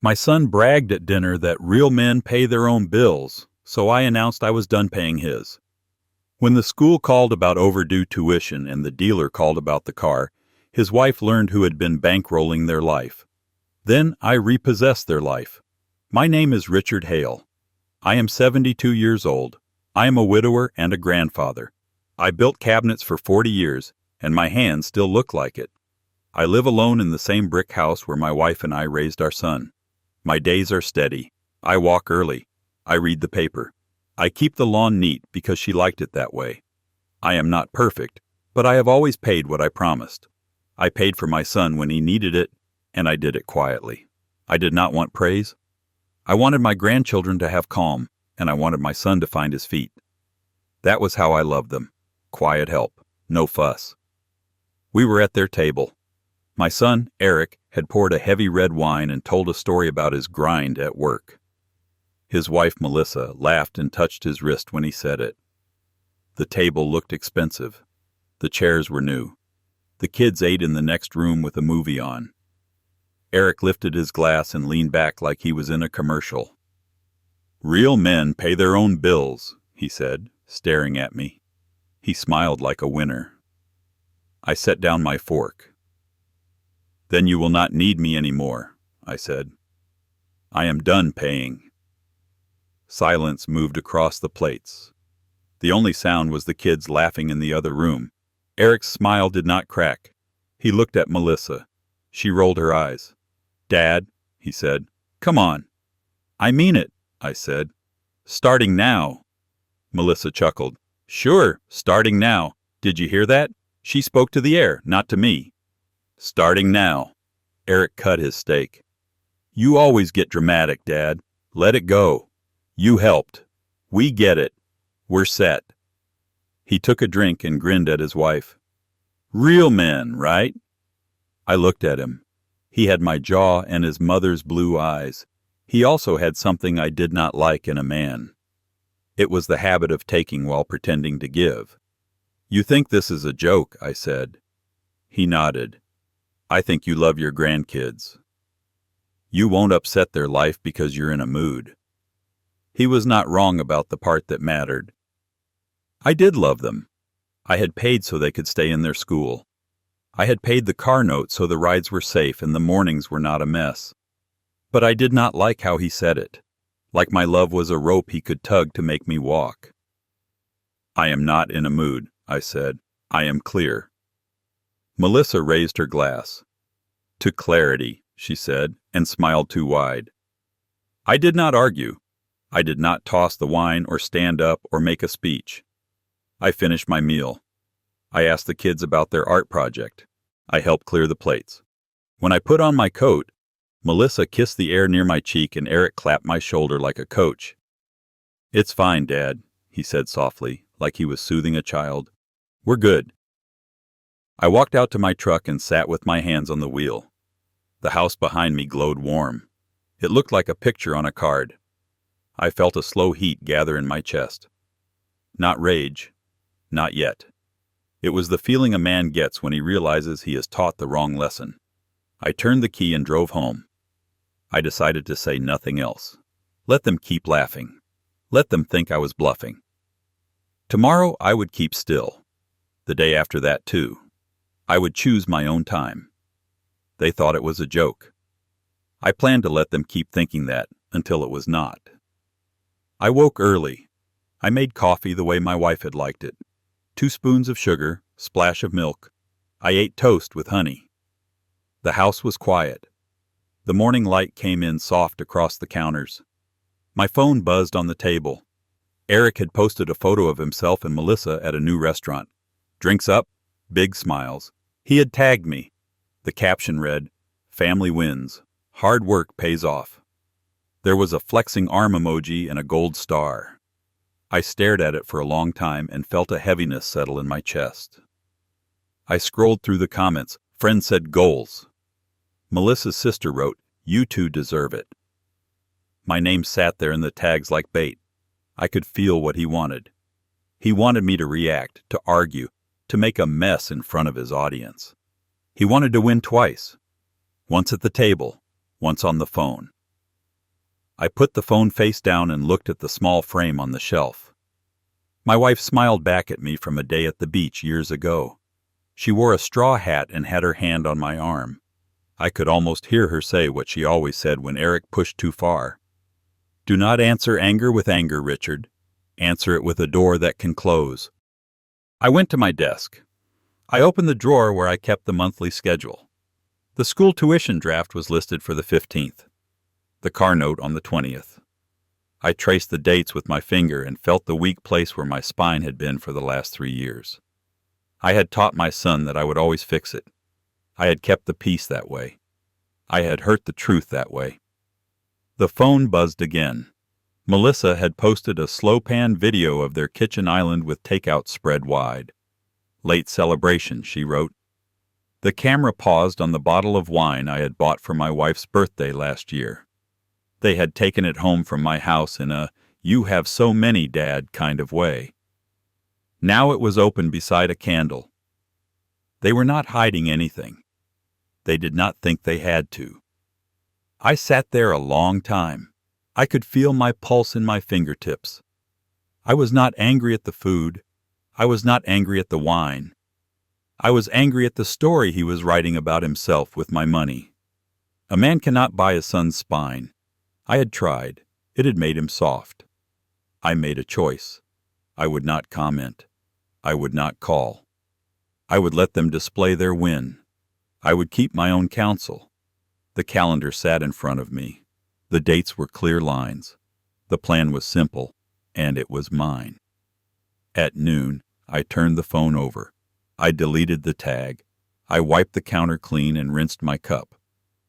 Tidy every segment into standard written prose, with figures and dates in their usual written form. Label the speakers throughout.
Speaker 1: My son bragged at dinner that real men pay their own bills, so I announced I was done paying his. When the school called about overdue tuition and the dealer called about the car, his wife learned who had been bankrolling their life. Then I repossessed their life. My name is Richard Hale. I am 72 years old. I am a widower and a grandfather. I built cabinets for 40 years, and my hands still look like it. I live alone in the same brick house where my wife and I raised our son. My days are steady. I walk early. I read the paper. I keep the lawn neat because she liked it that way. I am not perfect, but I have always paid what I promised. I paid for my son when he needed it, and I did it quietly. I did not want praise. I wanted my grandchildren to have calm, and I wanted my son to find his feet. That was how I loved them. Quiet help. No fuss. We were at their table. My son, Eric, had poured a heavy red wine and told a story about his grind at work. His wife, Melissa, laughed and touched his wrist when he said it. The table looked expensive. The chairs were new. The kids ate in the next room with a movie on. Eric lifted his glass and leaned back like he was in a commercial. "Real men pay their own bills," he said, staring at me. He smiled like a winner. I set down my fork. "Then you will not need me anymore," I said. "I am done paying." Silence moved across the plates. The only sound was the kids laughing in the other room. Eric's smile did not crack. He looked at Melissa. She rolled her eyes. "Dad," he said, "come on." "I mean it," I said. "Starting now." Melissa chuckled. "Sure, starting now. Did you hear that? She spoke to the air, not to me." "Starting now." Eric cut his steak. "You always get dramatic, Dad. Let it go. You helped. We get it. We're set." He took a drink and grinned at his wife. "Real men, right?" I looked at him. He had my jaw and his mother's blue eyes. He also had something I did not like in a man. It was the habit of taking while pretending to give. "You think this is a joke," I said. He nodded. "I think you love your grandkids. You won't upset their life because you're in a mood." He was not wrong about the part that mattered. I did love them. I had paid so they could stay in their school. I had paid the car note so the rides were safe and the mornings were not a mess. But I did not like how he said it, like my love was a rope he could tug to make me walk. "I am not in a mood," I said. "I am clear." Melissa raised her glass. "To clarity," she said, and smiled too wide. I did not argue. I did not toss the wine or stand up or make a speech. I finished my meal. I asked the kids about their art project. I helped clear the plates. When I put on my coat, Melissa kissed the air near my cheek and Eric clapped my shoulder like a coach. "It's fine, Dad," he said softly, like he was soothing a child. "We're good." I walked out to my truck and sat with my hands on the wheel. The house behind me glowed warm. It looked like a picture on a card. I felt a slow heat gather in my chest. Not rage. Not yet. It was the feeling a man gets when he realizes he has taught the wrong lesson. I turned the key and drove home. I decided to say nothing else. Let them keep laughing. Let them think I was bluffing. Tomorrow I would keep still. The day after that, too. I would choose my own time. They thought it was a joke. I planned to let them keep thinking that until it was not. I woke early. I made coffee the way my wife had liked it. 2 spoons of sugar, splash of milk. I ate toast with honey. The house was quiet. The morning light came in soft across the counters. My phone buzzed on the table. Eric had posted a photo of himself and Melissa at a new restaurant. Drinks up, big smiles. He had tagged me. The caption read, "Family wins. Hard work pays off." There was a flexing arm emoji and a gold star. I stared at it for a long time and felt a heaviness settle in my chest. I scrolled through the comments. Friend said goals. Melissa's sister wrote, "You two deserve it." My name sat there in the tags like bait. I could feel what he wanted. He wanted me to react, to argue, to make a mess in front of his audience. He wanted to win twice. Once at the table, once on the phone. I put the phone face down and looked at the small frame on the shelf. My wife smiled back at me from a day at the beach years ago. She wore a straw hat and had her hand on my arm. I could almost hear her say what she always said when Eric pushed too far. "Do not answer anger with anger, Richard. Answer it with a door that can close." I went to my desk. I opened the drawer where I kept the monthly schedule. The school tuition draft was listed for the 15th. The car note on the 20th. I traced the dates with my finger and felt the weak place where my spine had been for the last 3 years. I had taught my son that I would always fix it. I had kept the peace that way. I had hurt the truth that way. The phone buzzed again. Melissa had posted a slow-pan video of their kitchen island with takeout spread wide. "Late celebration," she wrote. The camera paused on the bottle of wine I had bought for my wife's birthday last year. They had taken it home from my house in a "you have so many, Dad" kind of way. Now it was open beside a candle. They were not hiding anything. They did not think they had to. I sat there a long time. I could feel my pulse in my fingertips. I was not angry at the food. I was not angry at the wine. I was angry at the story he was writing about himself with my money. A man cannot buy a son's spine. I had tried. It had made him soft. I made a choice. I would not comment. I would not call. I would let them display their win. I would keep my own counsel. The calendar sat in front of me. The dates were clear lines. The plan was simple, and it was mine. At noon, I turned the phone over. I deleted the tag. I wiped the counter clean and rinsed my cup.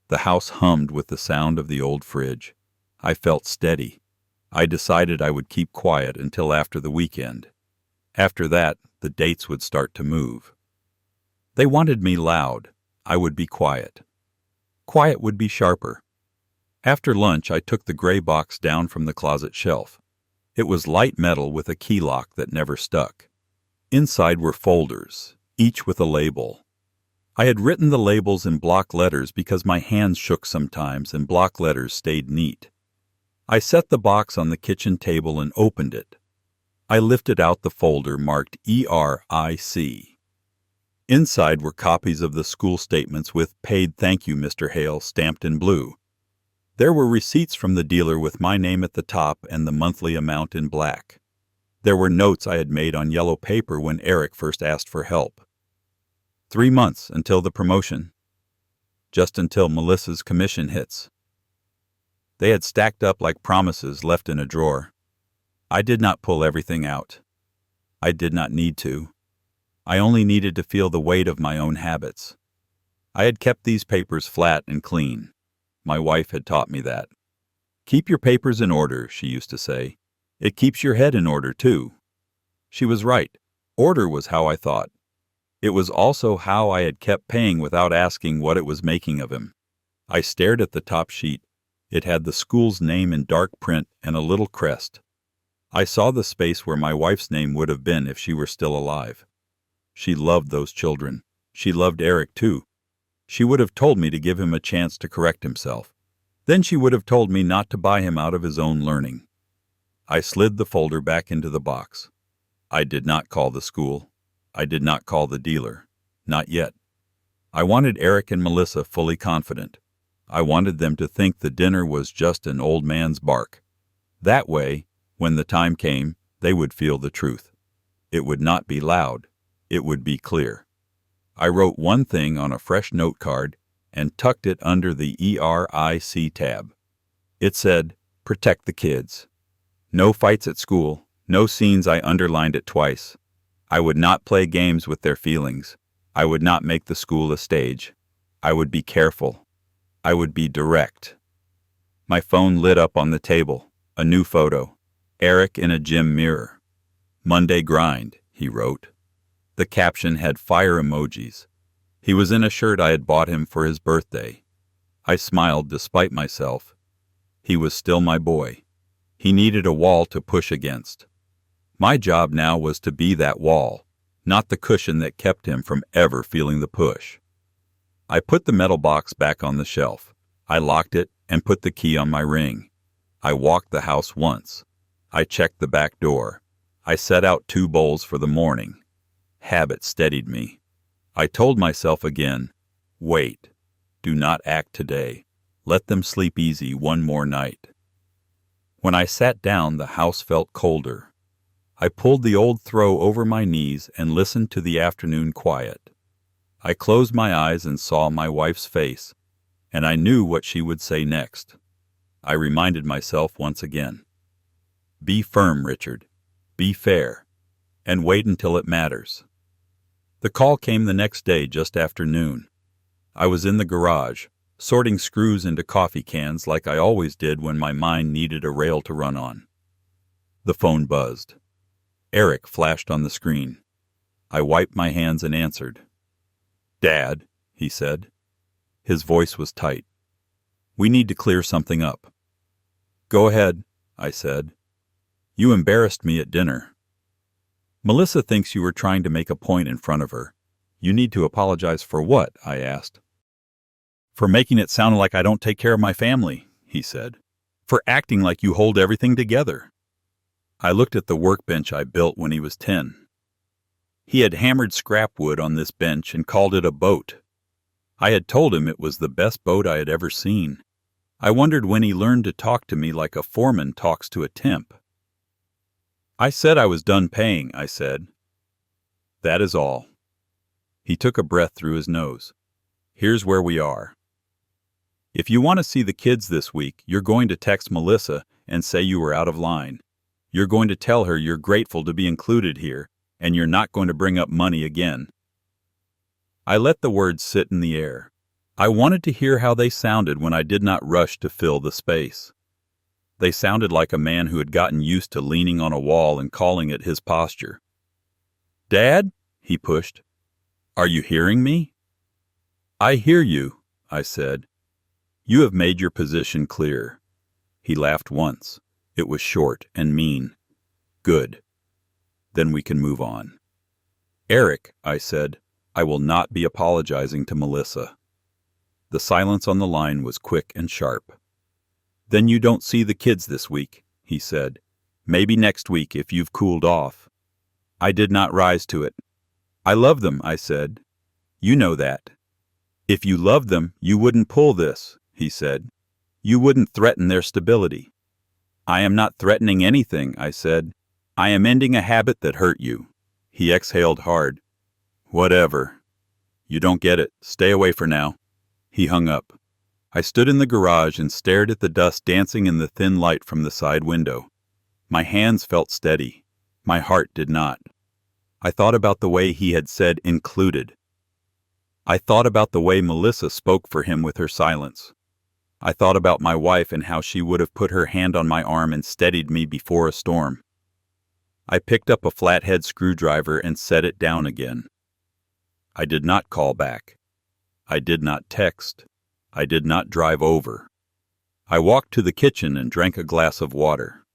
Speaker 1: The house hummed with the sound of the old fridge. I felt steady. I decided I would keep quiet until after the weekend. After that, the dates would start to move. They wanted me loud. I would be quiet. Quiet would be sharper. After lunch, I took the gray box down from the closet shelf. It was light metal with a key lock that never stuck. Inside were folders, each with a label. I had written the labels in block letters because my hands shook sometimes and block letters stayed neat. I set the box on the kitchen table and opened it. I lifted out the folder marked ERIC. Inside were copies of the school statements with "Paid Thank You, Mr. Hale" stamped in blue. There were receipts from the dealer with my name at the top and the monthly amount in black. There were notes I had made on yellow paper when Eric first asked for help. 3 months until the promotion. Just until Melissa's commission hits. They had stacked up like promises left in a drawer. I did not pull everything out. I did not need to. I only needed to feel the weight of my own habits. I had kept these papers flat and clean. My wife had taught me that. "Keep your papers in order," she used to say. "It keeps your head in order, too." She was right. Order was how I thought. It was also how I had kept paying without asking what it was making of him. I stared at the top sheet. It had the school's name in dark print and a little crest. I saw the space where my wife's name would have been if she were still alive. She loved those children. She loved Eric, too. She would have told me to give him a chance to correct himself. Then she would have told me not to buy him out of his own learning. I slid the folder back into the box. I did not call the school. I did not call the dealer. Not yet. I wanted Eric and Melissa fully confident. I wanted them to think the dinner was just an old man's bark. That way, when the time came, they would feel the truth. It would not be loud. It would be clear. I wrote one thing on a fresh note card and tucked it under the ERIC tab. It said, "Protect the kids." No fights at school. No scenes. I underlined it twice. I would not play games with their feelings. I would not make the school a stage. I would be careful. I would be direct. My phone lit up on the table. A new photo. Eric in a gym mirror. "Monday grind," he wrote. The caption had fire emojis. He was in a shirt I had bought him for his birthday. I smiled despite myself. He was still my boy. He needed a wall to push against. My job now was to be that wall, not the cushion that kept him from ever feeling the push. I put the metal box back on the shelf. I locked it and put the key on my ring. I walked the house once. I checked the back door. I set out 2 bowls for the morning. Habit steadied me. I told myself again, wait, do not act today. Let them sleep easy one more night. When I sat down, the house felt colder. I pulled the old throw over my knees and listened to the afternoon quiet. I closed my eyes and saw my wife's face, and I knew what she would say next. I reminded myself once again. Be firm, Richard. Be fair. And wait until it matters. The call came the next day just after noon. I was in the garage, sorting screws into coffee cans like I always did when my mind needed a rail to run on. The phone buzzed. Eric flashed on the screen. I wiped my hands and answered. Dad, he said. His voice was tight. We need to clear something up. Go ahead, I said. You embarrassed me at dinner. Melissa thinks you were trying to make a point in front of her. You need to apologize for what? I asked. For making it sound like I don't take care of my family, he said. For acting like you hold everything together. I looked at the workbench I built when he was 10. He had hammered scrap wood on this bench and called it a boat. I had told him it was the best boat I had ever seen. I wondered when he learned to talk to me like a foreman talks to a temp. I said I was done paying, I said. That is all. He took a breath through his nose. Here's where we are. If you want to see the kids this week, you're going to text Melissa and say you were out of line. You're going to tell her you're grateful to be included here, and you're not going to bring up money again. I let the words sit in the air. I wanted to hear how they sounded when I did not rush to fill the space. They sounded like a man who had gotten used to leaning on a wall and calling it his posture. Dad, he pushed. Are you hearing me? I hear you, I said. You have made your position clear. He laughed once. It was short and mean. Good. Then we can move on. Eric, I said, I will not be apologizing to Melissa. The silence on the line was quick and sharp. Then you don't see the kids this week, he said. Maybe next week if you've cooled off. I did not rise to it. I love them, I said. You know that. If you loved them, you wouldn't pull this, he said. You wouldn't threaten their stability. I am not threatening anything, I said. I am ending a habit that hurt you. He exhaled hard. Whatever. You don't get it. Stay away for now. He hung up. I stood in the garage and stared at the dust dancing in the thin light from the side window. My hands felt steady. My heart did not. I thought about the way he had said included. I thought about the way Melissa spoke for him with her silence. I thought about my wife and how she would have put her hand on my arm and steadied me before a storm. I picked up a flathead screwdriver and set it down again. I did not call back. I did not text. I did not drive over. I walked to the kitchen and drank a glass of water.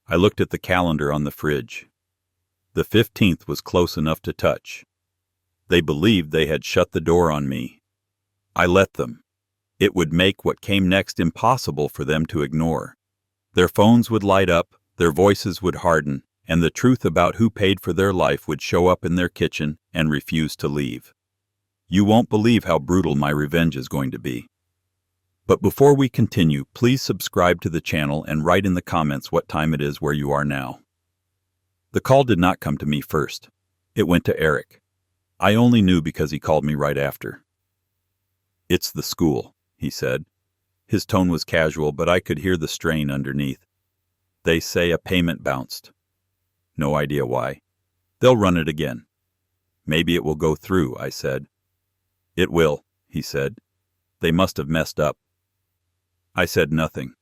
Speaker 1: I looked at the calendar on the fridge. The 15th was close enough to touch. They believed they had shut the door on me. I let them. It would make what came next impossible for them to ignore. Their phones would light up, their voices would harden, and the truth about who paid for their life would show up in their kitchen and refuse to leave. You won't believe how brutal my revenge is going to be. But before we continue, please subscribe to the channel and write in the comments what time it is where you are now. The call did not come to me first. It went to Eric. I only knew because he called me right after. It's the school, he said. His tone was casual, but I could hear the strain underneath. They say a payment bounced. No idea why. They'll run it again. Maybe it will go through, I said. It will, he said. They must have messed up. I said nothing.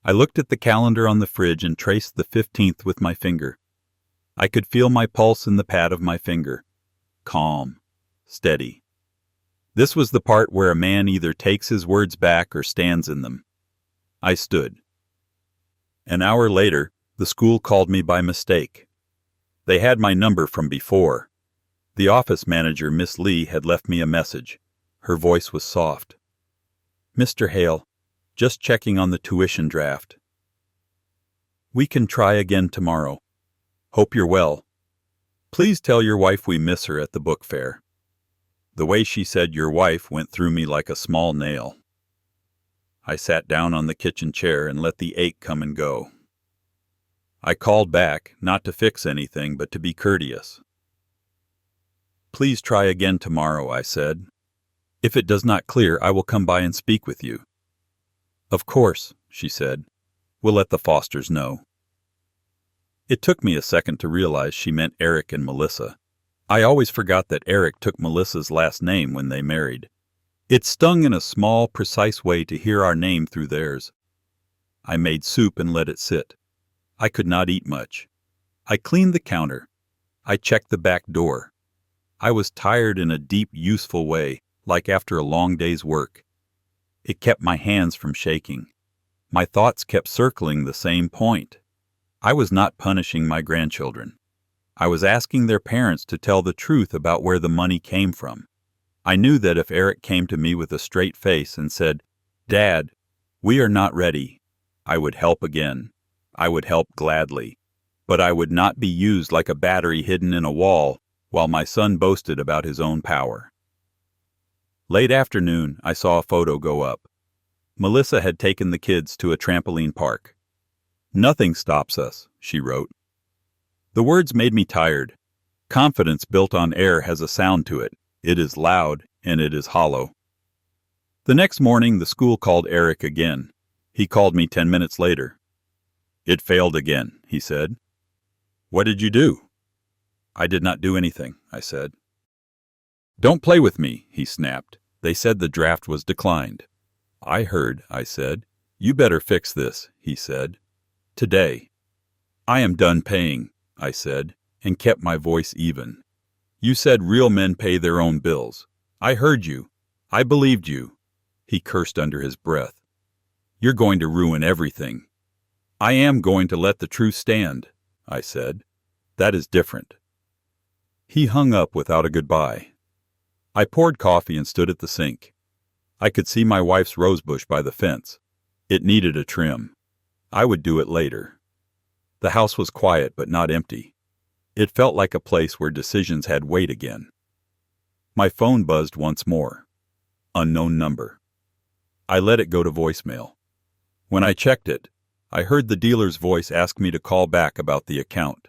Speaker 1: I looked at the calendar on the fridge and traced the 15th with my finger. I could feel my pulse in the pad of my finger. Calm. Steady. This was the part where a man either takes his words back or stands in them. I stood. An hour later, the school called me by mistake. They had my number from before. The office manager, Miss Lee, had left me a message. Her voice was soft. Mr. Hale, Just checking on the tuition draft. We can try again tomorrow. Hope you're well. Please tell your wife we miss her at the book fair. The way she said your wife went through me like a small nail. I sat down on the kitchen chair and let the ache come and go. I called back, not to fix anything, but to be courteous. Please try again tomorrow, I said. If it does not clear, I will come by and speak with you. Of course, she said. We'll let the Fosters know. It took me a second to realize she meant Eric and Melissa. I always forgot that Eric took Melissa's last name when they married. It stung in a small, precise way to hear our name through theirs. I made soup and let it sit. I could not eat much. I cleaned the counter. I checked the back door. I was tired in a deep, useful way, like after a long day's work. It kept my hands from shaking. My thoughts kept circling the same point. I was not punishing my grandchildren. I was asking their parents to tell the truth about where the money came from. I knew that if Eric came to me with a straight face and said, "Dad, we are not ready," I would help again. I would help gladly. But I would not be used like a battery hidden in a wall while my son boasted about his own power. Late afternoon, I saw a photo go up. Melissa had taken the kids to a trampoline park. "Nothing stops us," she wrote. The words made me tired. Confidence built on air has a sound to it. It is loud, and it is hollow. The next morning, the school called Eric again. He called me 10 minutes later. "It failed again," he said. "What did you do?" "I did not do anything," I said. "Don't play with me," he snapped. "They said the draft was declined." "I heard," I said. "You better fix this," he said. "Today." "I am done paying," I said, and kept my voice even. "You said real men pay their own bills. I heard you. I believed you." He cursed under his breath. "You're going to ruin everything." "I am going to let the truth stand," I said. "That is different." He hung up without a goodbye. I poured coffee and stood at the sink. I could see my wife's rosebush by the fence. It needed a trim. I would do it later. The house was quiet but not empty. It felt like a place where decisions had weight again. My phone buzzed once more. Unknown number. I let it go to voicemail. When I checked it, I heard the dealer's voice ask me to call back about the account.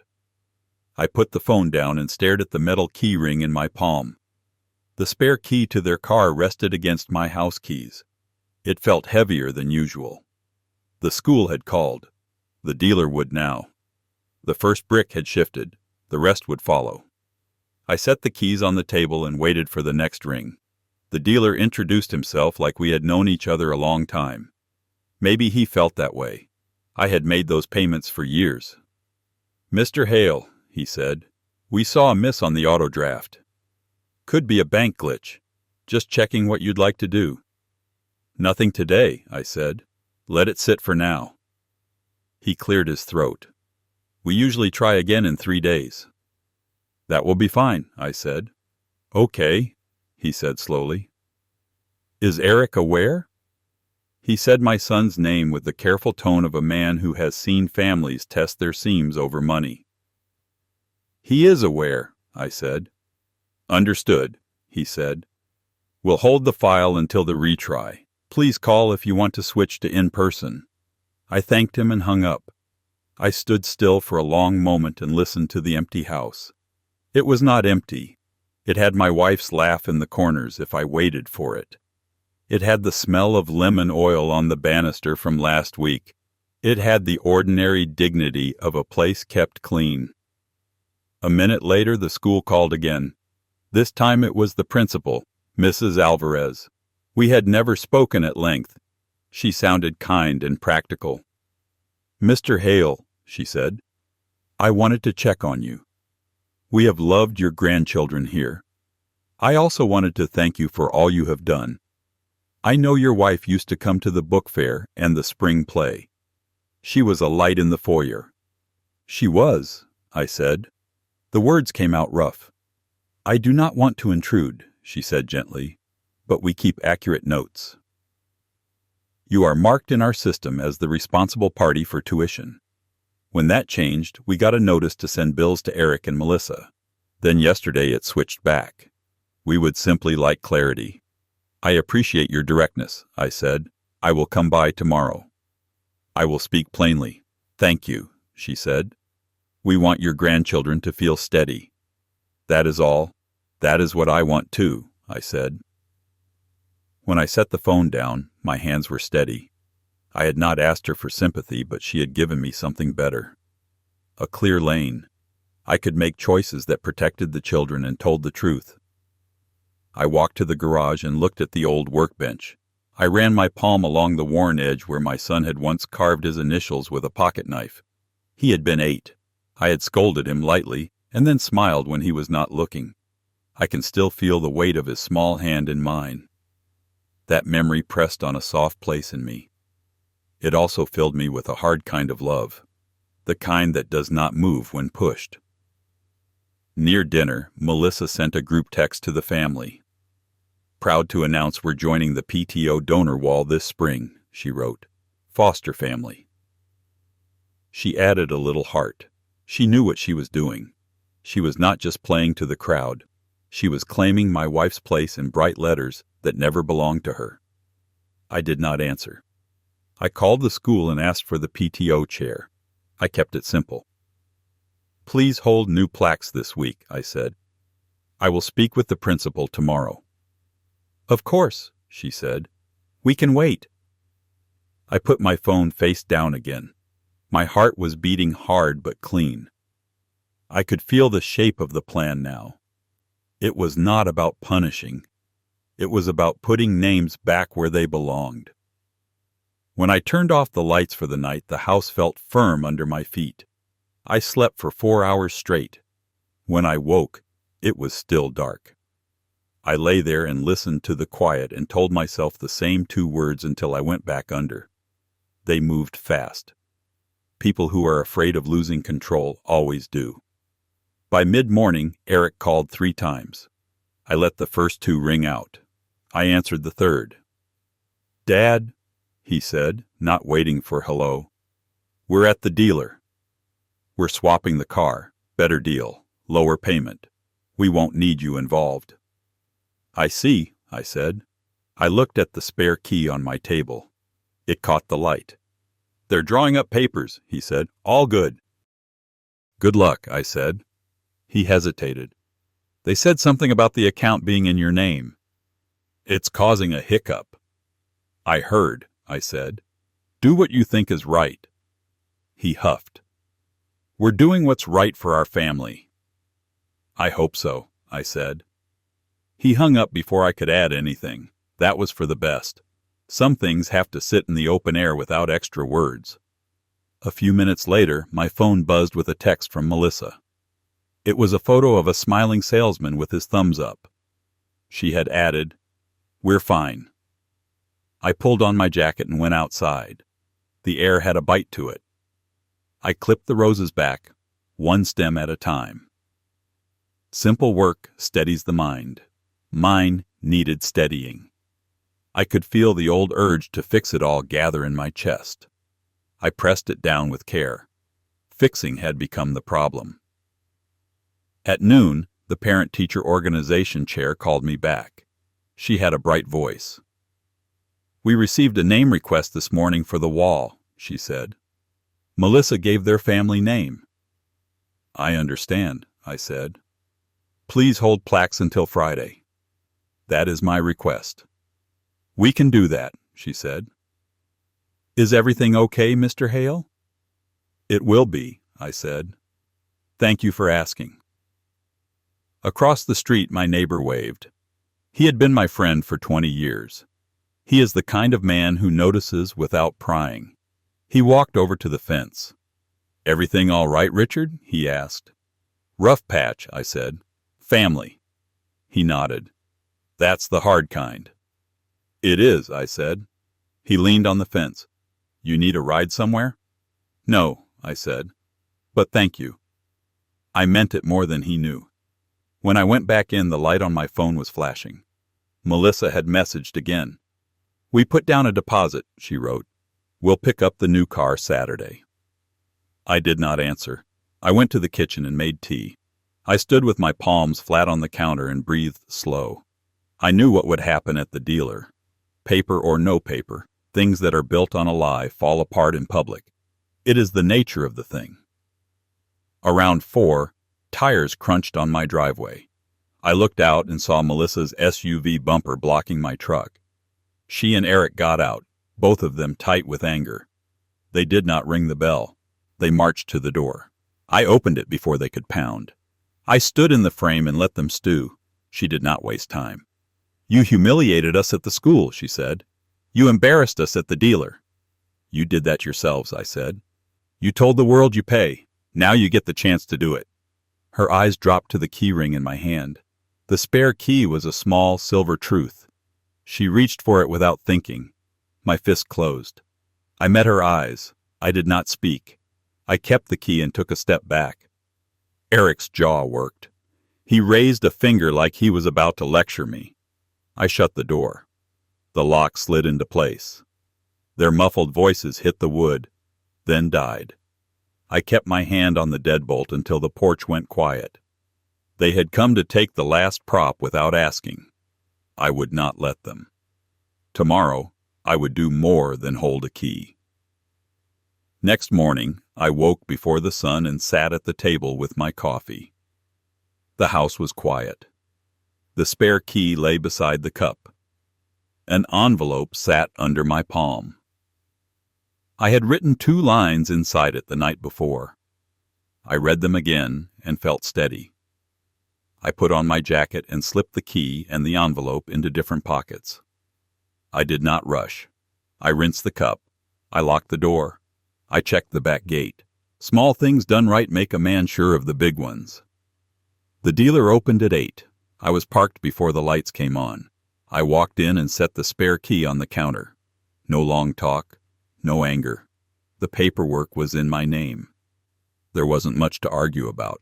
Speaker 1: I put the phone down and stared at the metal key ring in my palm. The spare key to their car rested against my house keys. It felt heavier than usual. The school had called. The dealer would now. The first brick had shifted. The rest would follow. I set the keys on the table and waited for the next ring. The dealer introduced himself like we had known each other a long time. Maybe he felt that way. I had made those payments for years. "Mr. Hale," he said, "we saw a miss on the auto draft. Could be a bank glitch. Just checking what you'd like to do." "Nothing today," I said. "Let it sit for now." He cleared his throat. "We usually try again in 3 days." "That will be fine," I said. "Okay," he said slowly. "Is Eric aware?" He said my son's name with the careful tone of a man who has seen families test their seams over money. "He is aware," I said. "Understood," he said. "We'll hold the file until the retry. Please call if you want to switch to in-person." I thanked him and hung up. I stood still for a long moment and listened to the empty house. It was not empty. It had my wife's laugh in the corners if I waited for it. It had the smell of lemon oil on the banister from last week. It had the ordinary dignity of a place kept clean. A minute later, the school called again. This time it was the principal, Mrs. Alvarez. We had never spoken at length. She sounded kind and practical. "Mr. Hale," she said, "I wanted to check on you. We have loved your grandchildren here. I also wanted to thank you for all you have done. I know your wife used to come to the book fair and the spring play. She was a light in the foyer." "She was," I said. The words came out rough. "I do not want to intrude," she said gently, "but we keep accurate notes." You are marked in our system as the responsible party for tuition. When that changed, we got a notice to send bills to Eric and Melissa. Then yesterday it switched back. We would simply like clarity. I appreciate your directness, I said. I will come by tomorrow. I will speak plainly. Thank you, she said. We want your grandchildren to feel steady. That is all. That is what I want too, I said. When I set the phone down, my hands were steady. I had not asked her for sympathy, but she had given me something better. A clear lane. I could make choices that protected the children and told the truth. I walked to the garage and looked at the old workbench. I ran my palm along the worn edge where my son had once carved his initials with a pocket knife. He had been 8. I had scolded him lightly and then smiled when he was not looking. I can still feel the weight of his small hand in mine. That memory pressed on a soft place in me. It also filled me with a hard kind of love, the kind that does not move when pushed. Near dinner, Melissa sent a group text to the family. Proud to announce we're joining the PTO donor wall this spring, she wrote. Foster family. She added a little heart. She knew what she was doing. She was not just playing to the crowd. She was claiming my wife's place in bright letters that never belonged to her. I did not answer. I called the school and asked for the PTO chair. I kept it simple. Please hold new plaques this week, I said. I will speak with the principal tomorrow. Of course, she said. We can wait. I put my phone face down again. My heart was beating hard but clean. I could feel the shape of the plan now. It was not about punishing. It was about putting names back where they belonged. When I turned off the lights for the night, the house felt firm under my feet. I slept for 4 hours straight. When I woke, it was still dark. I lay there and listened to the quiet and told myself the same 2 words until I went back under. They moved fast. People who are afraid of losing control always do. By mid-morning, Eric called 3 times. I let the first 2 ring out. I answered the third. Dad, he said, not waiting for hello. We're at the dealer. We're swapping the car. Better deal. Lower payment. We won't need you involved. I see, I said. I looked at the spare key on my table. It caught the light. They're drawing up papers, he said. All good. Good luck, I said. He hesitated. They said something about the account being in your name. It's causing a hiccup. I heard, I said. Do what you think is right. He huffed. We're doing what's right for our family. I hope so, I said. He hung up before I could add anything. That was for the best. Some things have to sit in the open air without extra words. A few minutes later, my phone buzzed with a text from Melissa. It was a photo of a smiling salesman with his thumbs up. She had added, We're fine. I pulled on my jacket and went outside. The air had a bite to it. I clipped the roses back, 1 stem at a time. Simple work steadies the mind. Mine needed steadying. I could feel the old urge to fix it all gather in my chest. I pressed it down with care. Fixing had become the problem. At noon, the parent-teacher organization chair called me back. She had a bright voice. We received a name request this morning for the wall, she said. Melissa gave their family name. I understand, I said. Please hold plaques until Friday. That is my request. We can do that, she said. Is everything okay, Mr. Hale? It will be, I said. Thank you for asking. Across the street, my neighbor waved. He had been my friend for 20 years. He is the kind of man who notices without prying. He walked over to the fence. Everything all right, Richard? He asked. Rough patch, I said. Family. He nodded. That's the hard kind. It is, I said. He leaned on the fence. You need a ride somewhere? No, I said. But thank you. I meant it more than he knew. When I went back in, the light on my phone was flashing. Melissa had messaged again. We put down a deposit, she wrote. We'll pick up the new car Saturday. I did not answer. I went to the kitchen and made tea. I stood with my palms flat on the counter and breathed slow. I knew what would happen at the dealer. Paper or no paper, things that are built on a lie fall apart in public. It is the nature of the thing. Around 4, tires crunched on my driveway. I looked out and saw Melissa's SUV bumper blocking my truck. She and Eric got out, both of them tight with anger. They did not ring the bell. They marched to the door. I opened it before they could pound. I stood in the frame and let them stew. She did not waste time. You humiliated us at the school, she said. You embarrassed us at the dealer. You did that yourselves, I said. You told the world you pay. Now you get the chance to do it. Her eyes dropped to the key ring in my hand. The spare key was a small silver truth. She reached for it without thinking. My fist closed. I met her eyes. I did not speak. I kept the key and took a step back. Eric's jaw worked. He raised a finger like he was about to lecture me. I shut the door. The lock slid into place. Their muffled voices hit the wood, then died. I kept my hand on the deadbolt until the porch went quiet. They had come to take the last prop without asking. I would not let them. Tomorrow, I would do more than hold a key. Next morning, I woke before the sun and sat at the table with my coffee. The house was quiet. The spare key lay beside the cup. An envelope sat under my palm. I had written 2 lines inside it the night before. I read them again and felt steady. I put on my jacket and slipped the key and the envelope into different pockets. I did not rush. I rinsed the cup. I locked the door. I checked the back gate. Small things done right make a man sure of the big ones. The dealer opened at 8. I was parked before the lights came on. I walked in and set the spare key on the counter. No long talk, no anger. The paperwork was in my name. There wasn't much to argue about.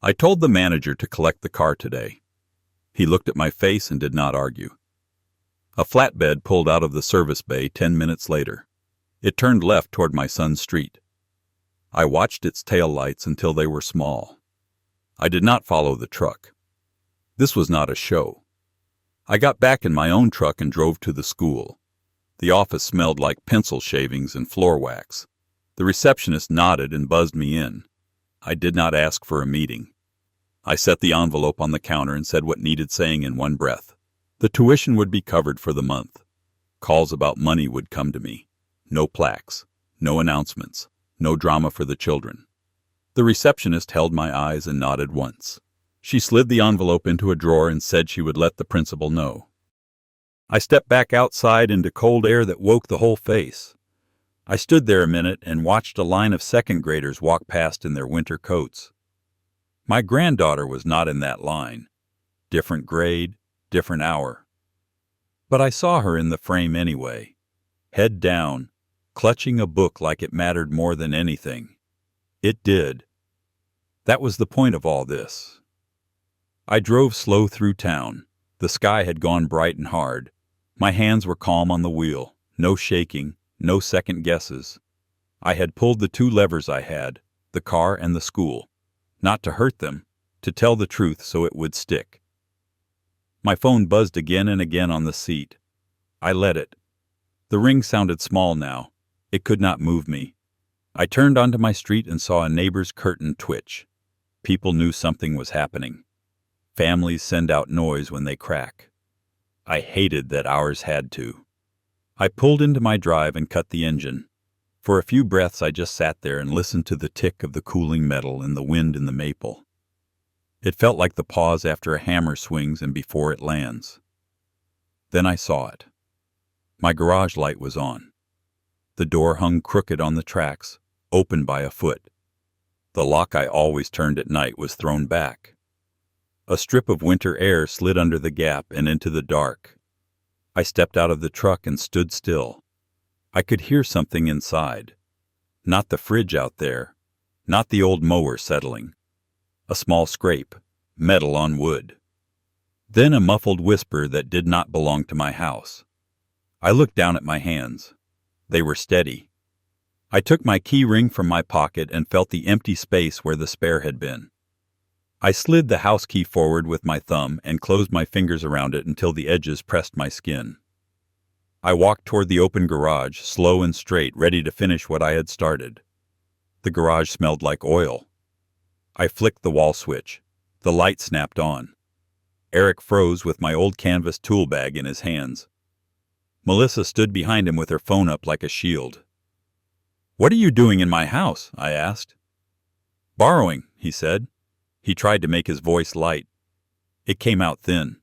Speaker 1: I told the manager to collect the car today. He looked at my face and did not argue. A flatbed pulled out of the service bay 10 minutes later. It turned left toward my son's street. I watched its taillights until they were small. I did not follow the truck. This was not a show. I got back in my own truck and drove to the school. The office smelled like pencil shavings and floor wax. The receptionist nodded and buzzed me in. I did not ask for a meeting. I set the envelope on the counter and said what needed saying in one breath. The tuition would be covered for the month. Calls about money would come to me. No plaques, no announcements, no drama for the children. The receptionist held my eyes and nodded once. She slid the envelope into a drawer and said she would let the principal know. I stepped back outside into cold air that woke the whole face. I stood there a minute and watched a line of second graders walk past in their winter coats. My granddaughter was not in that line. Different grade, different hour. But I saw her in the frame anyway, head down, clutching a book like it mattered more than anything. It did. That was the point of all this. I drove slow through town. The sky had gone bright and hard. My hands were calm on the wheel, no shaking, no second guesses. I had pulled the 2 levers I had, the car and the school. Not to hurt them, to tell the truth so it would stick. My phone buzzed again and again on the seat. I let it. The ring sounded small now. It could not move me. I turned onto my street and saw a neighbor's curtain twitch. People knew something was happening. Families send out noise when they crack. I hated that ours had to. I pulled into my drive and cut the engine. For a few breaths I just sat there and listened to the tick of the cooling metal and the wind in the maple. It felt like the pause after a hammer swings and before it lands. Then I saw it. My garage light was on. The door hung crooked on the tracks, open by a foot. The lock I always turned at night was thrown back. A strip of winter air slid under the gap and into the dark. I stepped out of the truck and stood still. I could hear something inside. Not the fridge out there, not the old mower settling. A small scrape, metal on wood. Then a muffled whisper that did not belong to my house. I looked down at my hands. They were steady. I took my key ring from my pocket and felt the empty space where the spare had been. I slid the house key forward with my thumb and closed my fingers around it until the edges pressed my skin. I walked toward the open garage, slow and straight, ready to finish what I had started. The garage smelled like oil. I flicked the wall switch. The light snapped on. Eric froze with my old canvas tool bag in his hands. Melissa stood behind him with her phone up like a shield. "What are you doing in my house?" I asked. "Borrowing," he said. He tried to make his voice light. It came out thin.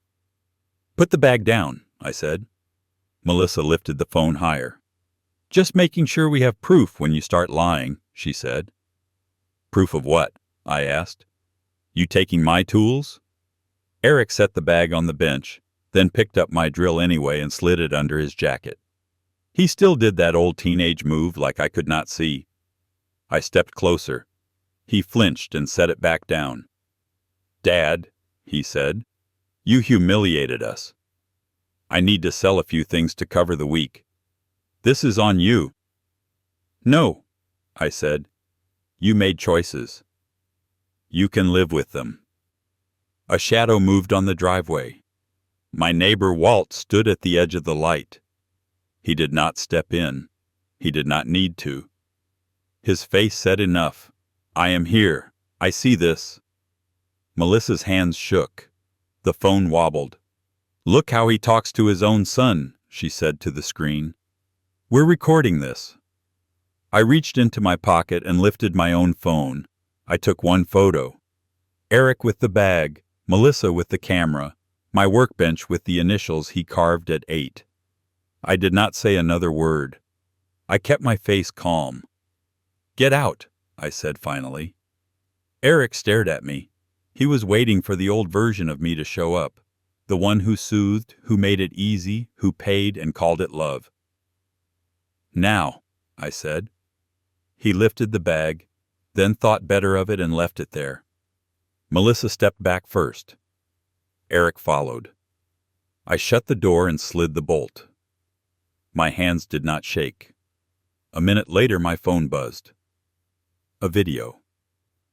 Speaker 1: "Put the bag down," I said. Melissa lifted the phone higher. "Just making sure we have proof when you start lying," she said. "Proof of what?" I asked. "You taking my tools?" Eric set the bag on the bench, then picked up my drill anyway and slid it under his jacket. He still did that old teenage move like I could not see. I stepped closer. He flinched and set it back down. "Dad," he said, "you humiliated us. I need to sell a few things to cover the week. This is on you." "No," I said. "You made choices. You can live with them." A shadow moved on the driveway. My neighbor Walt stood at the edge of the light. He did not step in. He did not need to. His face said enough. "I am here. I see this." Melissa's hands shook. The phone wobbled. "Look how he talks to his own son," she said to the screen. "We're recording this." I reached into my pocket and lifted my own phone. I took one photo. Eric with the bag, Melissa with the camera, my workbench with the initials he carved at 8. I did not say another word. I kept my face calm. "Get out," I said finally. Eric stared at me. He was waiting for the old version of me to show up. The one who soothed, who made it easy, who paid and called it love. "Now," I said. He lifted the bag, then thought better of it and left it there. Melissa stepped back first. Eric followed. I shut the door and slid the bolt. My hands did not shake. A minute later, my phone buzzed. A video.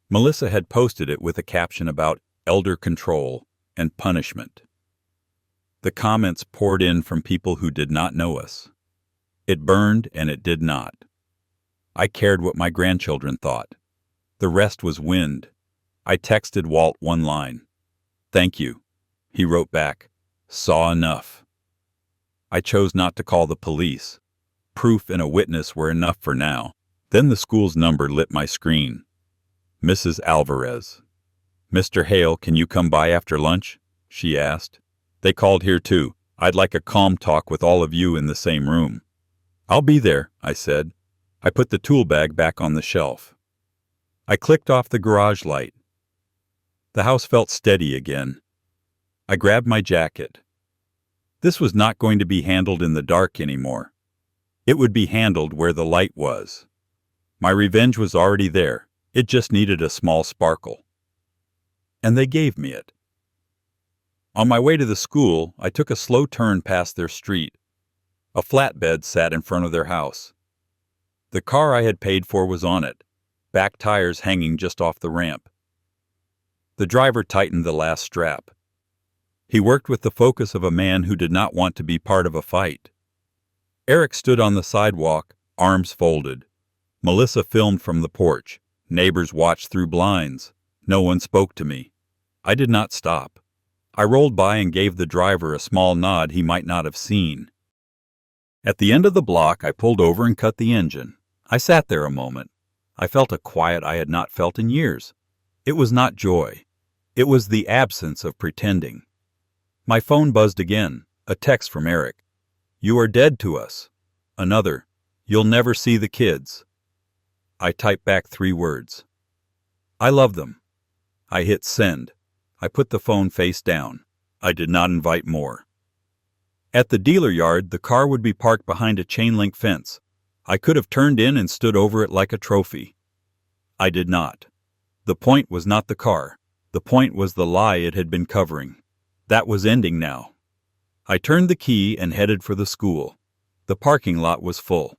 Speaker 1: Melissa had posted it with a caption about elder control and punishment. The comments poured in from people who did not know us. It burned and it did not. I cared what my grandchildren thought. The rest was wind. I texted Walt one line. "Thank you." He wrote back, "Saw enough." I chose not to call the police. Proof and a witness were enough for now. Then the school's number lit my screen. Mrs. Alvarez. "Mr. Hale, can you come by after lunch?" she asked. "They called here too. I'd like a calm talk with all of you in the same room." "I'll be there," I said. I put the tool bag back on the shelf. I clicked off the garage light. The house felt steady again. I grabbed my jacket. This was not going to be handled in the dark anymore. It would be handled where the light was. My revenge was already there. It just needed a small sparkle. And they gave me it. On my way to the school, I took a slow turn past their street. A flatbed sat in front of their house. The car I had paid for was on it, back tires hanging just off the ramp. The driver tightened the last strap. He worked with the focus of a man who did not want to be part of a fight. Eric stood on the sidewalk, arms folded. Melissa filmed from the porch. Neighbors watched through blinds. No one spoke to me. I did not stop. I rolled by and gave the driver a small nod he might not have seen. At the end of the block, I pulled over and cut the engine. I sat there a moment. I felt a quiet I had not felt in years. It was not joy. It was the absence of pretending. My phone buzzed again, a text from Eric. "You are dead to us." Another, "You'll never see the kids." I typed back 3 words. "I love them." I hit send. I put the phone face down. I did not invite more. At the dealer yard, the car would be parked behind a chain-link fence. I could have turned in and stood over it like a trophy. I did not. The point was not the car. The point was the lie it had been covering. That was ending now. I turned the key and headed for the school. The parking lot was full.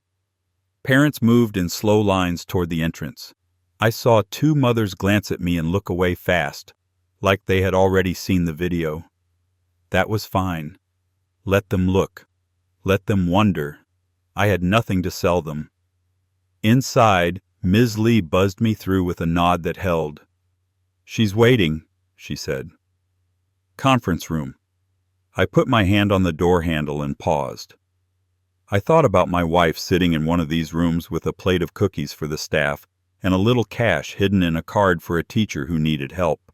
Speaker 1: Parents moved in slow lines toward the entrance. I saw two mothers glance at me and look away fast, like they had already seen the video. That was fine. Let them look. Let them wonder. I had nothing to sell them. Inside, Ms. Lee buzzed me through with a nod that held. "She's waiting," she said. Conference room. I put my hand on the door handle and paused. I thought about my wife sitting in one of these rooms with a plate of cookies for the staff and a little cash hidden in a card for a teacher who needed help.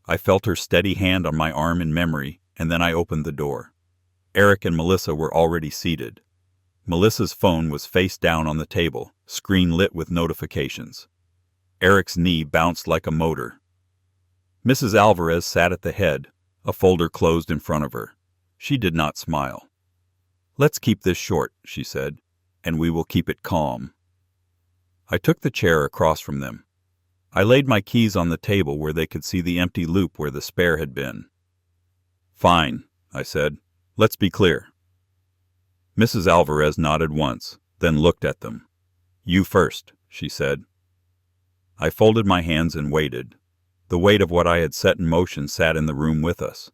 Speaker 1: I felt her steady hand on my arm in memory, and then I opened the door. Eric and Melissa were already seated. Melissa's phone was face down on the table, screen lit with notifications. Eric's knee bounced like a motor. Mrs. Alvarez sat at the head, a folder closed in front of her. She did not smile. "Let's keep this short," she said, "and we will keep it calm." I took the chair across from them. I laid my keys on the table where they could see the empty loop where the spare had been. "Fine," I said. "Let's be clear." Mrs. Alvarez nodded once, then looked at them. "You first," she said. I folded my hands and waited. The weight of what I had set in motion sat in the room with us.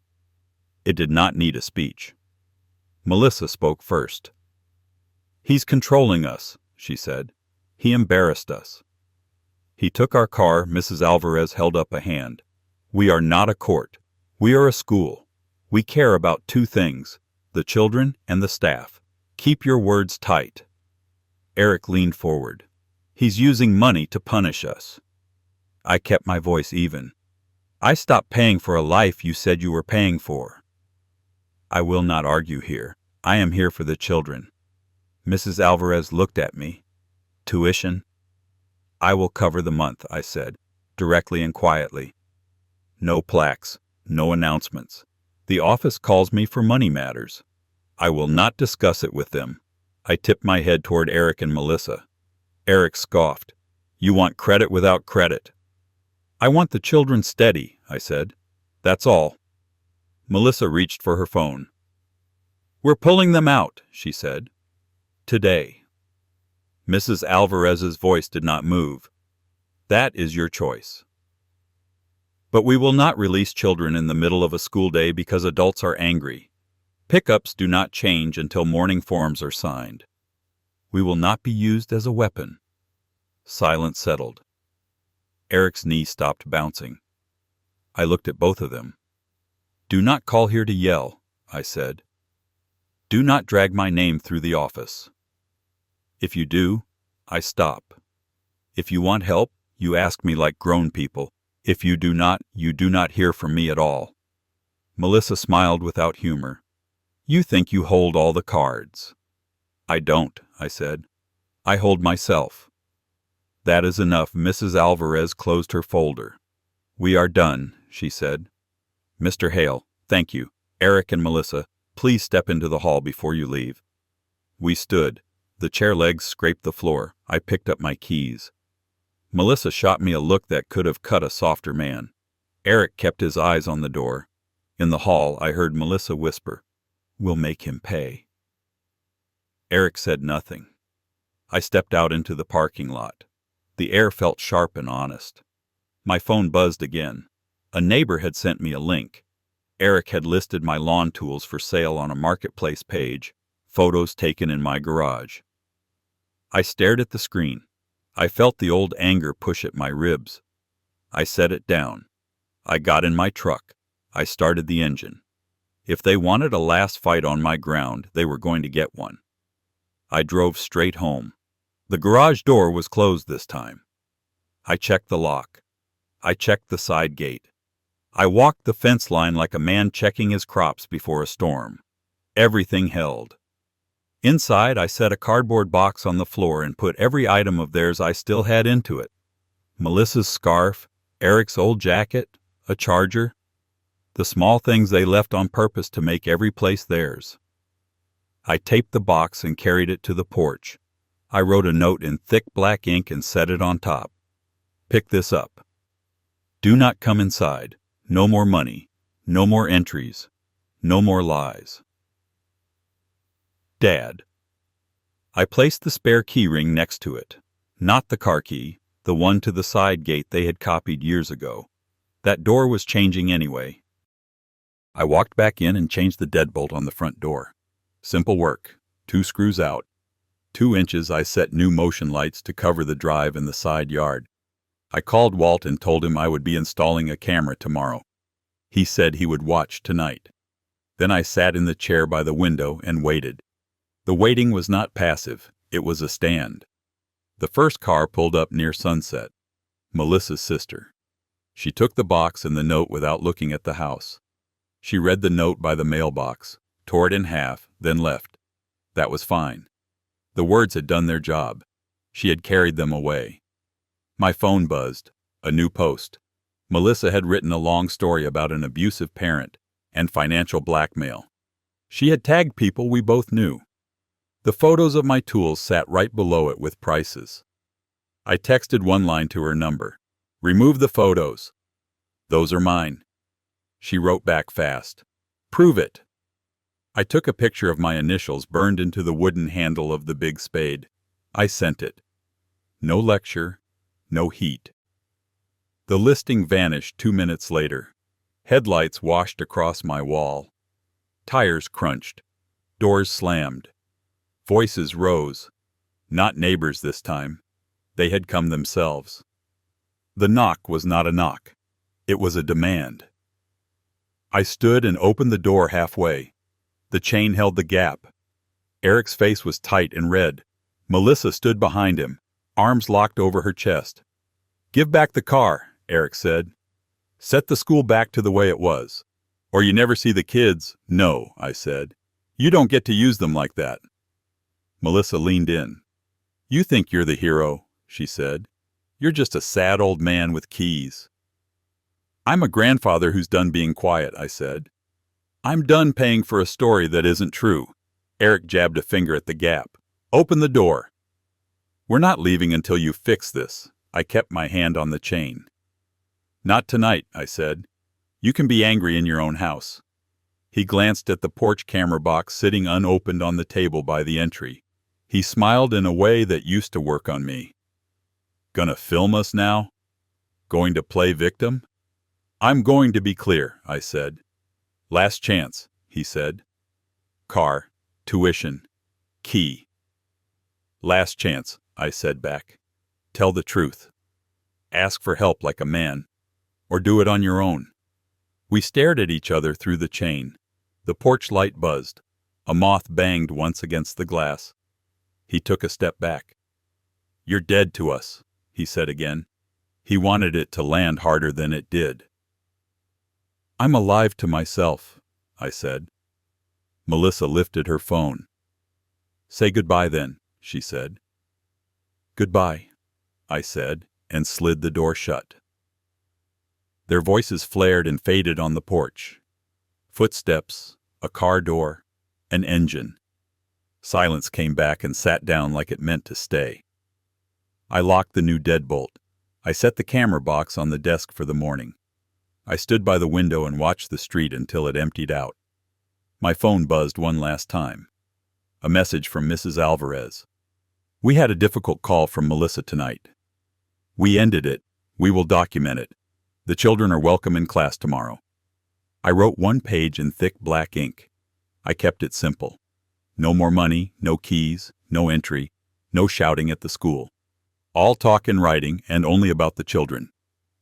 Speaker 1: It did not need a speech. Melissa spoke first. "He's controlling us," she said. "He embarrassed us." "He took our car." Mrs. Alvarez held up a hand. "We are not a court. We are a school. We care about two things, the children and the staff. Keep your words tight." Eric leaned forward. "He's using money to punish us." I kept my voice even. "I stopped paying for a life you said you were paying for." "I will not argue here. I am here for the children." Mrs. Alvarez looked at me. "Tuition?" "I will cover the month," I said, directly and quietly. "No plaques, no announcements. The office calls me for money matters. I will not discuss it with them." I tipped my head toward Eric and Melissa. Eric scoffed. "You want credit without credit." "I want the children steady," I said. "That's all." Melissa reached for her phone. "We're pulling them out," she said. "Today." Mrs. Alvarez's voice did not move. "That is your choice." "But we will not release children in the middle of a school day because adults are angry. Pickups do not change until morning forms are signed. We will not be used as a weapon." Silence settled. Eric's knee stopped bouncing. I looked at both of them. "Do not call here to yell," I said. "Do not drag my name through the office. If you do, I stop. If you want help, you ask me like grown people. If you do not, you do not hear from me at all." Melissa smiled without humor. "You think you hold all the cards." "I don't," I said. "I hold myself." "That is enough." Mrs. Alvarez closed her folder. "We are done," she said. "Mr. Hale, thank you. Eric and Melissa, please step into the hall before you leave." We stood. The chair legs scraped the floor. I picked up my keys. Melissa shot me a look that could have cut a softer man. Eric kept his eyes on the door. In the hall, I heard Melissa whisper, "We'll make him pay." Eric said nothing. I stepped out into the parking lot. The air felt sharp and honest. My phone buzzed again. A neighbor had sent me a link. Eric had listed my lawn tools for sale on a marketplace page, photos taken in my garage. I stared at the screen. I felt the old anger push at my ribs. I set it down. I got in my truck. I started the engine. If they wanted a last fight on my ground, they were going to get one. I drove straight home. The garage door was closed this time. I checked the lock. I checked the side gate. I walked the fence line like a man checking his crops before a storm. Everything held. Inside, I set a cardboard box on the floor and put every item of theirs I still had into it. Melissa's scarf, Eric's old jacket, a charger. The small things they left on purpose to make every place theirs. I taped the box and carried it to the porch. I wrote a note in thick black ink and set it on top. "Pick this up. Do not come inside. No more money. No more entries. No more lies. Dad." I placed the spare key ring next to it. Not the car key, the one to the side gate they had copied years ago. That door was changing anyway. I walked back in and changed the deadbolt on the front door. Simple work. 2 screws out. 2 inches I set new motion lights to cover the drive and the side yard. I called Walt and told him I would be installing a camera tomorrow. He said he would watch tonight. Then I sat in the chair by the window and waited. The waiting was not passive, it was a stand. The first car pulled up near sunset. Melissa's sister. She took the box and the note without looking at the house. She read the note by the mailbox, tore it in half, then left. That was fine. The words had done their job. She had carried them away. My phone buzzed. A new post. Melissa had written a long story about an abusive parent and financial blackmail. She had tagged people we both knew. The photos of my tools sat right below it with prices. I texted one line to her number. "Remove the photos. Those are mine." She wrote back fast. "Prove it." I took a picture of my initials burned into the wooden handle of the big spade. I sent it. No lecture, no heat. The listing vanished 2 minutes later. Headlights washed across my wall. Tires crunched. Doors slammed. Voices rose. Not neighbors this time. They had come themselves. The knock was not a knock. It was a demand. I stood and opened the door halfway. The chain held the gap. Eric's face was tight and red. Melissa stood behind him, arms locked over her chest. "Give back the car," Eric said. "Set the school back to the way it was. Or you never see the kids." "No," I said. "You don't get to use them like that." Melissa leaned in. "You think you're the hero," she said. "You're just a sad old man with keys." "I'm a grandfather who's done being quiet," I said. "I'm done paying for a story that isn't true." Eric jabbed a finger at the gap. "Open the door." "We're not leaving until you fix this." I kept my hand on the chain. "Not tonight," I said. "You can be angry in your own house." He glanced at the porch camera box sitting unopened on the table by the entry. He smiled in a way that used to work on me. "Gonna film us now? Going to play victim?" "I'm going to be clear," I said. "Last chance," he said. "Car, tuition, key." "Last chance," I said back. "Tell the truth. Ask for help like a man. Or do it on your own." We stared at each other through the chain. The porch light buzzed. A moth banged once against the glass. He took a step back. "You're dead to us," he said again. He wanted it to land harder than it did. "I'm alive to myself," I said. Melissa lifted her phone. "Say goodbye then," she said. "Goodbye," I said, and slid the door shut. Their voices flared and faded on the porch. Footsteps, a car door, an engine. Silence came back and sat down like it meant to stay. I locked the new deadbolt. I set the camera box on the desk for the morning. I stood by the window and watched the street until it emptied out. My phone buzzed one last time. A message from Mrs. Alvarez. "We had a difficult call from Melissa tonight. We ended it. We will document it. The children are welcome in class tomorrow." I wrote 1 page in thick black ink. I kept it simple. No more money, no keys, no entry, no shouting at the school. All talk in writing and only about the children.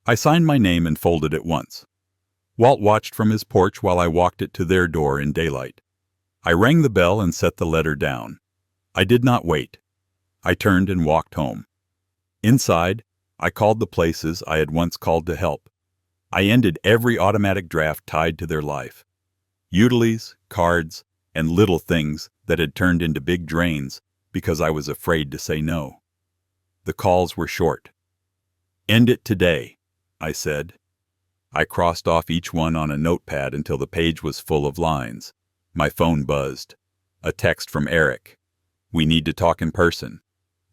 Speaker 1: I signed my name and folded it once. Walt watched from his porch while I walked it to their door in daylight. I rang the bell and set the letter down. I did not wait. I turned and walked home. Inside, I called the places I had once called to help. I ended every automatic draft tied to their life. Utilities, cards, and little things that had turned into big drains because I was afraid to say no. The calls were short. "End it today," I said. I crossed off each one on a notepad until the page was full of lines. My phone buzzed. A text from Eric. "We need to talk in person."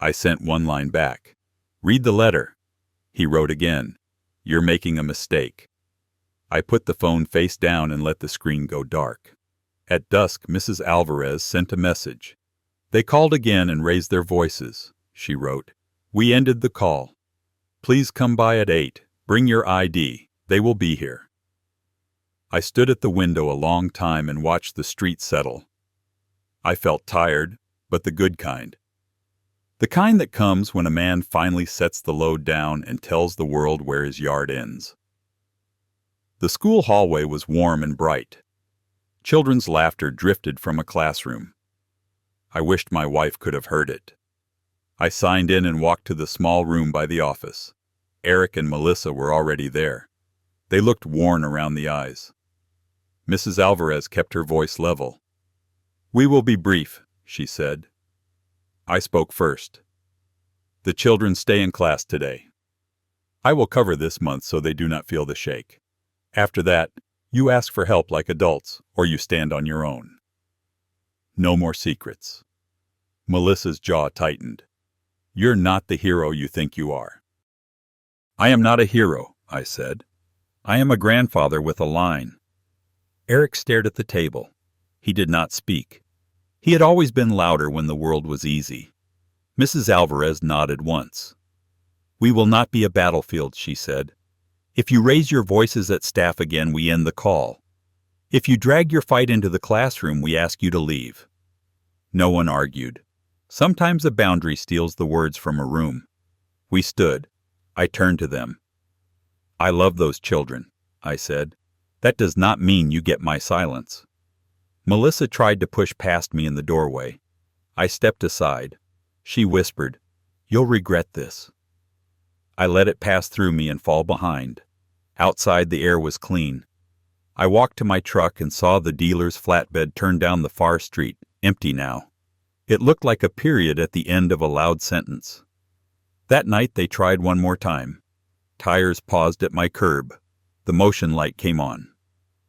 Speaker 1: I sent 1 line back. "Read the letter." He wrote again. "You're making a mistake." I put the phone face down and let the screen go dark. At dusk, Mrs. Alvarez sent a message. They called again and raised their voices, she wrote. We ended the call. Please come by at 8. Bring your ID. They will be here. I stood at the window a long time and watched the street settle. I felt tired, but the good kind. The kind that comes when a man finally sets the load down and tells the world where his yard ends. The school hallway was warm and bright. Children's laughter drifted from a classroom. I wished my wife could have heard it. I signed in and walked to the small room by the office. Eric and Melissa were already there. They looked worn around the eyes. Mrs. Alvarez kept her voice level. We will be brief, she said. I spoke first. The children stay in class today. I will cover this month so they do not feel the shake. After that, you ask for help like adults, or you stand on your own. No more secrets. Melissa's jaw tightened. You're not the hero you think you are. I am not a hero, I said. I am a grandfather with a line. Eric stared at the table. He did not speak. He had always been louder when the world was easy. Mrs. Alvarez nodded once. We will not be a battlefield, she said. If you raise your voices at staff again, we end the call. If you drag your fight into the classroom, we ask you to leave. No one argued. Sometimes a boundary steals the words from a room. We stood. I turned to them. I love those children, I said. That does not mean you get my silence. Melissa tried to push past me in the doorway. I stepped aside. She whispered, You'll regret this. I let it pass through me and fall behind. Outside the air was clean. I walked to my truck and saw the dealer's flatbed turn down the far street, empty now. It looked like a period at the end of a loud sentence. That night they tried one more time. Tires paused at my curb. The motion light came on.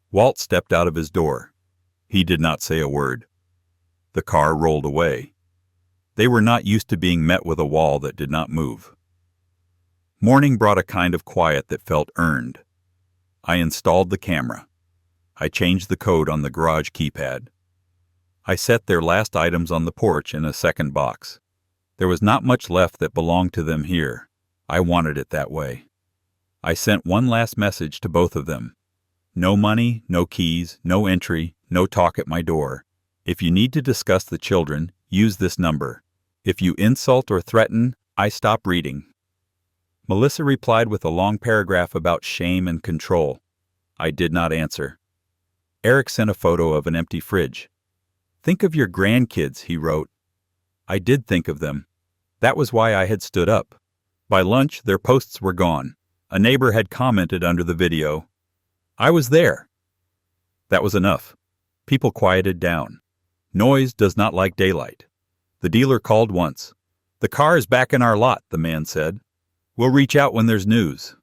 Speaker 1: Walt stepped out of his door. He did not say a word. The car rolled away. They were not used to being met with a wall that did not move. Morning brought a kind of quiet that felt earned. I installed the camera. I changed the code on the garage keypad. I set their last items on the porch in a second box. There was not much left that belonged to them here. I wanted it that way. I sent one last message to both of them. No money, no keys, no entry, no talk at my door. If you need to discuss the children, use this number. If you insult or threaten, I stop reading. Melissa replied with a long paragraph about shame and control. I did not answer. Eric sent a photo of an empty fridge. Think of your grandkids, he wrote. I did think of them. That was why I had stood up. By lunch, their posts were gone. A neighbor had commented under the video, I was there. That was enough. People quieted down. Noise does not like daylight. The dealer called once. The car is back in our lot, the man said. We'll reach out when there's news.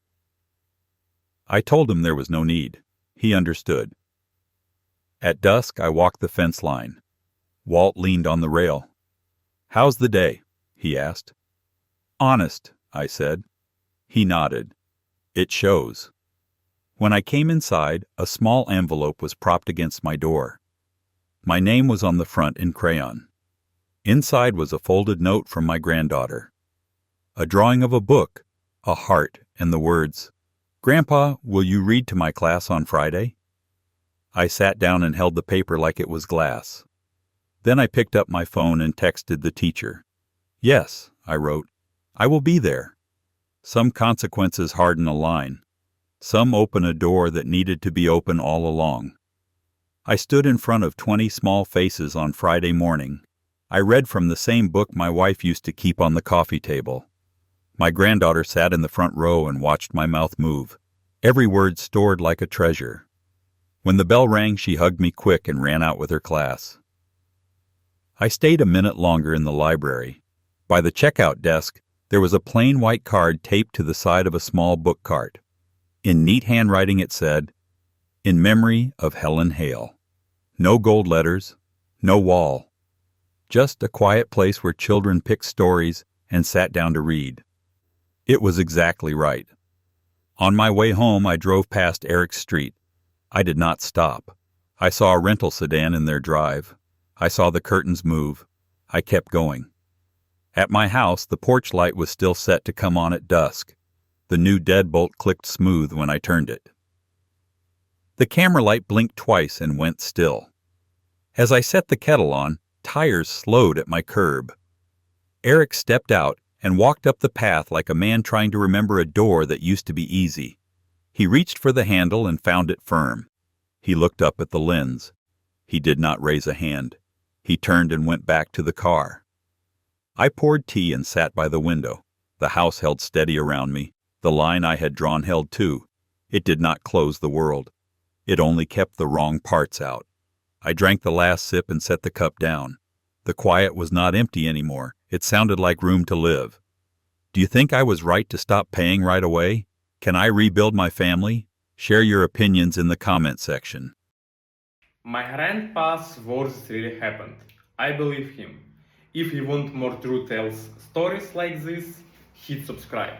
Speaker 1: I told him there was no need. He understood. At dusk, I walked the fence line. Walt leaned on the rail. How's the day? He asked. Honest, I said. He nodded. It shows. When I came inside, a small envelope was propped against my door. My name was on the front in crayon. Inside was a folded note from my granddaughter. A drawing of a book, a heart, and the words, Grandpa, will you read to my class on Friday? I sat down and held the paper like it was glass. Then I picked up my phone and texted the teacher. Yes, I wrote, I will be there. Some consequences harden a line. Some open a door that needed to be open all along. I stood in front of 20 small faces on Friday morning. I read from the same book my wife used to keep on the coffee table. My granddaughter sat in the front row and watched my mouth move, every word stored like a treasure. When the bell rang, she hugged me quick and ran out with her class. I stayed a minute longer in the library. By the checkout desk, there was a plain white card taped to the side of a small book cart. In neat handwriting it said, In memory of Helen Hale. No gold letters, no wall. Just a quiet place where children picked stories and sat down to read. It was exactly right. On my way home, I drove past Eric's street. I did not stop. I saw a rental sedan in their drive. I saw the curtains move. I kept going. At my house, the porch light was still set to come on at dusk. The new deadbolt clicked smooth when I turned it. The camera light blinked twice and went still. As I set the kettle on, tires slowed at my curb. Eric stepped out and walked up the path like a man trying to remember a door that used to be easy. He reached for the handle and found it firm. He looked up at the lens. He did not raise a hand. He turned and went back to the car. I poured tea and sat by the window. The house held steady around me. The line I had drawn held too. It did not close the world. It only kept the wrong parts out. I drank the last sip and set the cup down. The quiet was not empty anymore. It sounded like room to live. Do you think I was right to stop paying right away? Can I rebuild my family? Share your opinions in the comment section.
Speaker 2: My grandpa's worst really happened. I believe him. If you want more true tales stories like this, hit subscribe.